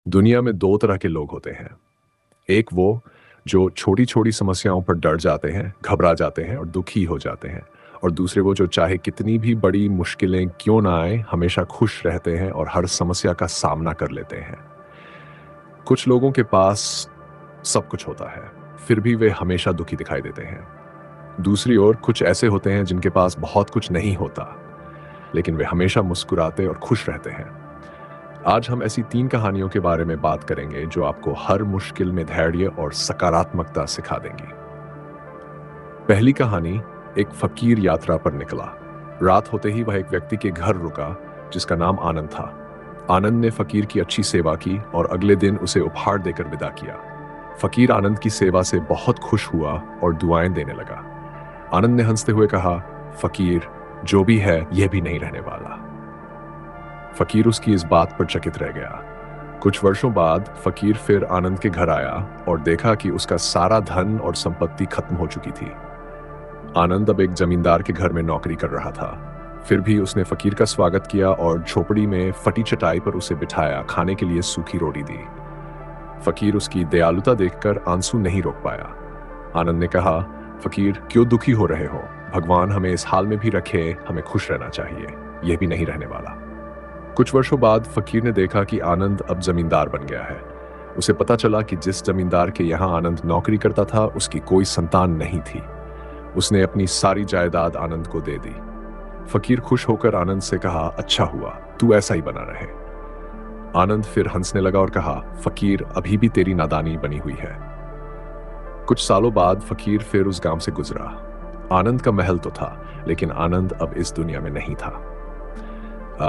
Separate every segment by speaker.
Speaker 1: दुनिया में दो तरह के लोग होते हैं। एक वो जो छोटी-छोटी समस्याओं पर डर जाते हैं, घबरा जाते हैं और दुखी हो जाते हैं। और दूसरे वो जो चाहे कितनी भी बड़ी मुश्किलें क्यों ना आए, हमेशा खुश रहते हैं और हर समस्या का सामना कर लेते हैं। कुछ लोगों के पास सब कुछ होता है, फिर भी वे हमेशा दुखी दिखाई देते हैं। दूसरी ओर कुछ ऐसे होते हैं जिनके पास बहुत कुछ नहीं होता, लेकिन वे हमेशा मुस्कुराते और खुश रहते हैं। आज हम ऐसी 3 कहानियों के बारे में बात करेंगे जो आपको हर मुश्किल में धैर्य और सकारात्मकता सिखा देंगी। पहली कहानी एक फकीर यात्रा पर निकला। रात होते ही वह एक व्यक्ति के घर रुका जिसका नाम आनंद था। आनंद ने फकीर की अच्छी सेवा की और अगले दिन उसे उपहार देकर विदा किया। फकीर आनंद की सेवा से बहुत खुश हुआ और दुआएं देने लगा। आनंद ने हंसते हुए कहा, फकीर, जो भी है यह भी नहीं रहने वाला। फकीर उसकी इस बात पर चकित रह गया। कुछ वर्षों बाद फकीर फिर आनंद के घर आया और देखा कि उसका सारा धन और संपत्ति खत्म हो चुकी थी। आनंद अब एक जमींदार के घर में नौकरी कर रहा था। फिर भी उसने फकीर का स्वागत किया और झोपड़ी में फटी चटाई पर उसे बिठाया, खाने के लिए सूखी रोटी दी। फकीर उसकी दयालुता देखकर आंसू नहीं रोक पाया। आनंद ने कहा, फकीर, क्यों दुखी हो रहे हो? भगवान हमें इस हाल में भी रखे, हमें खुश रहना चाहिए, यह भी नहीं रहने वाला। कुछ वर्षों बाद फकीर ने देखा कि आनंद अब जमींदार बन गया है। उसे पता चला कि जिस जमींदार के यहाँ आनंद नौकरी करता था उसकी कोई संतान नहीं थी। उसने अपनी सारी जायदाद आनंद को दे दी। फकीर खुश होकर आनंद से कहा, अच्छा हुआ, तू ऐसा ही बना रहे। आनंद फिर हंसने लगा और कहा, फकीर, अभी भी तेरी नादानी बनी हुई है। कुछ सालों बाद फकीर फिर उस गांव से गुजरा। आनंद का महल तो था, लेकिन आनंद अब इस दुनिया में नहीं था।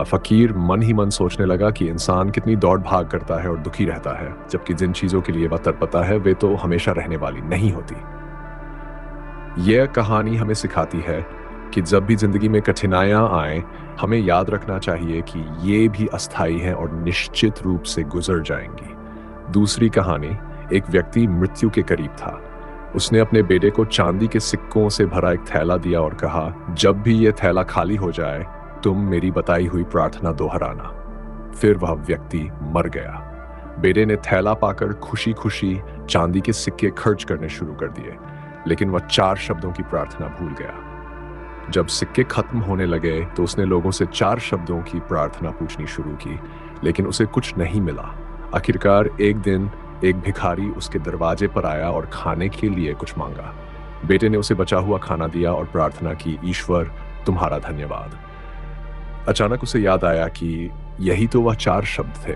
Speaker 1: फकीर मन ही मन सोचने लगा कि इंसान कितनी दौड़ भाग करता है और दुखी रहता है, जबकि जिन चीजों के लिए वह तड़पता है वे तो हमेशा रहने वाली नहीं होती। यह कहानी हमें सिखाती है कि जब भी जिंदगी में कठिनाइयां आए, हमें याद रखना चाहिए कि ये भी अस्थायी हैं और निश्चित रूप से गुजर जाएंगी। दूसरी कहानी, एक व्यक्ति मृत्यु के करीब था। उसने अपने बेटे को चांदी के सिक्कों से भरा एक थैला दिया और कहा, जब भी यह थैला खाली हो जाए, तुम मेरी बताई हुई प्रार्थना दोहराना। फिर वह व्यक्ति मर गया। बेटे ने थैला पाकर खुशी खुशी चांदी के सिक्के खर्च करने शुरू कर दिए, लेकिन वह 4 शब्दों की प्रार्थना भूल गया। जब सिक्के खत्म होने लगे तो उसने लोगों से 4 शब्दों की प्रार्थना पूछनी शुरू की, लेकिन उसे कुछ नहीं मिला। आखिरकार एक दिन एक भिखारी उसके दरवाजे पर आया और खाने के लिए कुछ मांगा। बेटे ने उसे बचा हुआ खाना दिया और प्रार्थना की, ईश्वर, तुम्हारा धन्यवाद। अचानक उसे याद आया कि यही तो वह 4 शब्द थे।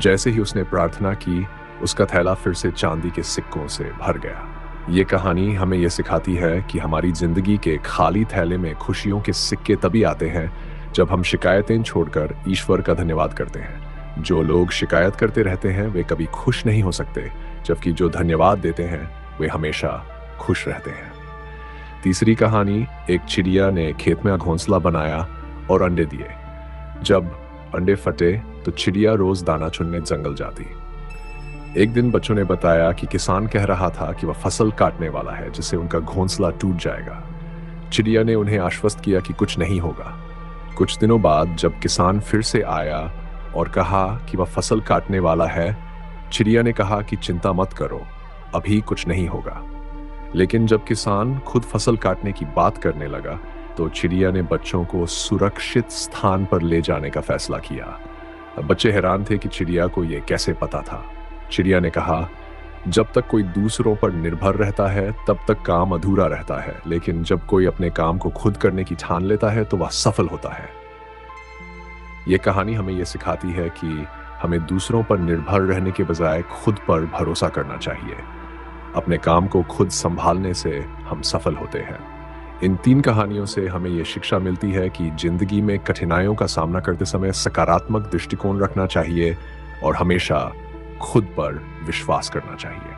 Speaker 1: जैसे ही उसने प्रार्थना की, उसका थैला फिर से चांदी के सिक्कों से भर गया। ये कहानी हमें यह सिखाती है कि हमारी जिंदगी के खाली थैले में खुशियों के सिक्के तभी आते हैं जब हम शिकायतें छोड़कर ईश्वर का धन्यवाद करते हैं। जो लोग शिकायत करते रहते हैं वे कभी खुश नहीं हो सकते, जबकि जो धन्यवाद देते हैं वे हमेशा खुश रहते हैं। तीसरी कहानी, एक चिड़िया ने खेत में घोंसला बनाया और अंडे दिए। जब अंडे फटे तो चिड़िया रोज दाना चुनने जंगल जाती। एक दिन बच्चों ने बताया कि किसान कह रहा था कि वह फसल काटने वाला है, जिससे उनका घोंसला टूट जाएगा। चिड़िया ने उन्हें आश्वस्त किया कि कुछ नहीं होगा। कुछ दिनों बाद जब किसान फिर से आया और कहा कि वह फसल काटने वाला है, चिड़िया ने कहा कि चिंता मत करो, अभी कुछ नहीं होगा। लेकिन जब किसान खुद फसल काटने की बात करने लगा तो चिड़िया ने बच्चों को सुरक्षित स्थान पर ले जाने का फैसला किया। अब बच्चे हैरान थे कि चिड़िया को यह कैसे पता था। चिड़िया ने कहा, जब तक कोई दूसरों पर निर्भर रहता है तब तक काम अधूरा रहता है, लेकिन जब कोई अपने काम को खुद करने की ठान लेता है तो वह सफल होता है। यह कहानी हमें यह सिखाती है कि हमें दूसरों पर निर्भर रहने के बजाय खुद पर भरोसा करना चाहिए। अपने काम को खुद संभालने से हम सफल होते हैं। इन 3 कहानियों से हमें यह शिक्षा मिलती है कि जिंदगी में कठिनाइयों का सामना करते समय सकारात्मक दृष्टिकोण रखना चाहिए और हमेशा खुद पर विश्वास करना चाहिए।